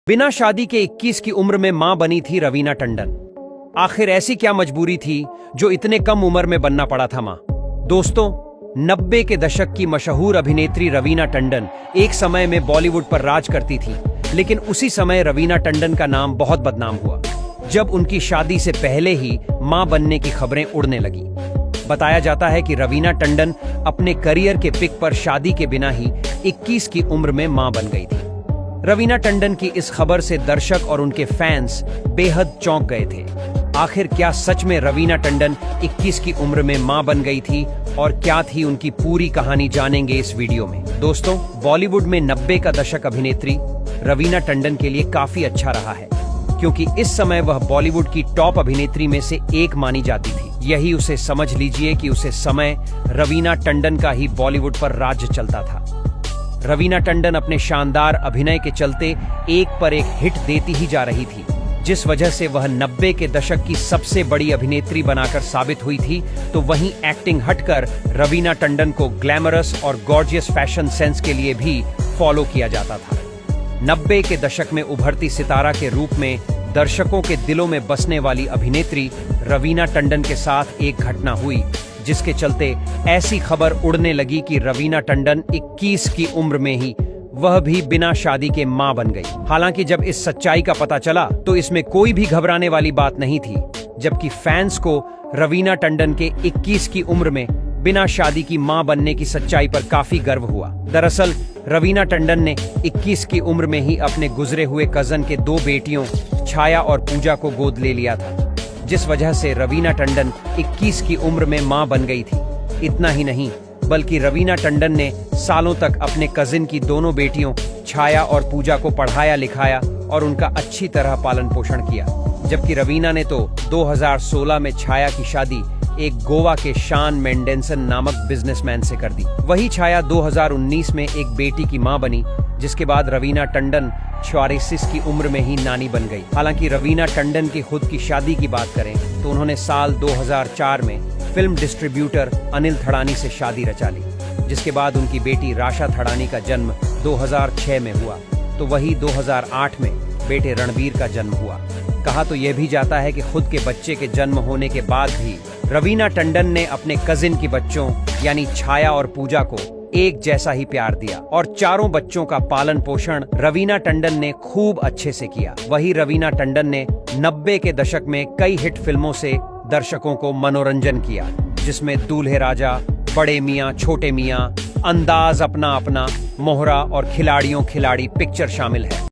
बिना शादी के 21 की उम्र में मां बनी थी रवीना टंडन। आखिर ऐसी क्या मजबूरी थी जो इतने कम उम्र में बनना पड़ा था मां। दोस्तों, 90 के दशक की मशहूर अभिनेत्री रवीना टंडन एक समय में बॉलीवुड पर राज करती थी, लेकिन उसी समय रवीना टंडन का नाम बहुत बदनाम हुआ जब उनकी शादी से पहले ही मां बनने की खबरें उड़ने लगी। बताया जाता है कि रवीना टंडन अपने करियर के पिक पर शादी के बिना ही 21 की उम्र में मां बन गई थी। रवीना टंडन की इस खबर से दर्शक और उनके फैंस बेहद चौंक गए थे। आखिर क्या सच में रवीना टंडन 21 की उम्र में मां बन गई थी और क्या थी उनकी पूरी कहानी, जानेंगे इस वीडियो में। दोस्तों, बॉलीवुड में 90 का दशक अभिनेत्री रवीना टंडन के लिए काफी अच्छा रहा है, क्योंकि इस समय वह बॉलीवुड की टॉप अभिनेत्री में से एक मानी जाती थी। यही उसे समझ लीजिए कि उसे समय रवीना टंडन का ही बॉलीवुड पर राज्य चलता था। रवीना टंडन अपने शानदार अभिनय के चलते एक पर एक हिट देती ही जा रही थी, जिस वजह से वह 90 के दशक की सबसे बड़ी अभिनेत्री बनाकर साबित हुई थी। तो वहीं एक्टिंग हटकर रवीना टंडन को ग्लैमरस और गॉर्जियस फैशन सेंस के लिए भी फॉलो किया जाता था। 90 के दशक में उभरती सितारा के रूप में दर्शकों के दिलों में बसने वाली अभिनेत्री रवीना टंडन के साथ एक घटना हुई, जिसके चलते ऐसी खबर उड़ने लगी कि रवीना टंडन 21 की उम्र में ही वह भी बिना शादी के मां बन गई। हालांकि जब इस सच्चाई का पता चला तो इसमें कोई भी घबराने वाली बात नहीं थी, जबकि फैंस को रवीना टंडन के 21 की उम्र में बिना शादी की मां बनने की सच्चाई पर काफी गर्व हुआ। दरअसल रवीना टंडन ने 21 की उम्र में ही अपने गुजरे हुए कजन के 2 बेटियों छाया और पूजा को गोद ले लिया था, जिस वजह से रवीना टंडन 21 की उम्र में मां बन गई थी। इतना ही नहीं, बल्कि रवीना टंडन ने सालों तक अपने कजिन की दोनों बेटियों छाया और पूजा को पढ़ाया लिखाया और उनका अच्छी तरह पालन पोषण किया। जबकि रवीना ने तो 2016 में छाया की शादी एक गोवा के शान मेंडेंसन नामक बिजनेसमैन से कर दी। वही छाया 2019 में एक बेटी की मां बनी, जिसके बाद रवीना टंडन 34 की उम्र में ही नानी बन गई। हालांकि रवीना टंडन की खुद की शादी की बात करें तो उन्होंने साल 2004 में फिल्म डिस्ट्रीब्यूटर अनिल थड़ानी से शादी रचा ली, जिसके बाद उनकी बेटी राशा थड़ानी का जन्म 2006 में हुआ। तो वही 2008 में बेटे रणबीर का जन्म हुआ। कहा तो यह भी जाता है कि खुद के बच्चे के जन्म होने के बाद भी रवीना टंडन ने अपने कजिन की बच्चों यानी छाया और पूजा को एक जैसा ही प्यार दिया और चारों बच्चों का पालन पोषण रवीना टंडन ने खूब अच्छे से किया। वही रवीना टंडन ने 90 के दशक में कई हिट फिल्मों से दर्शकों को मनोरंजन किया, जिसमें दूल्हे राजा, बड़े मियां छोटे मियां, अंदाज अपना अपना, मोहरा और खिलाड़ियों खिलाड़ी पिक्चर शामिल है।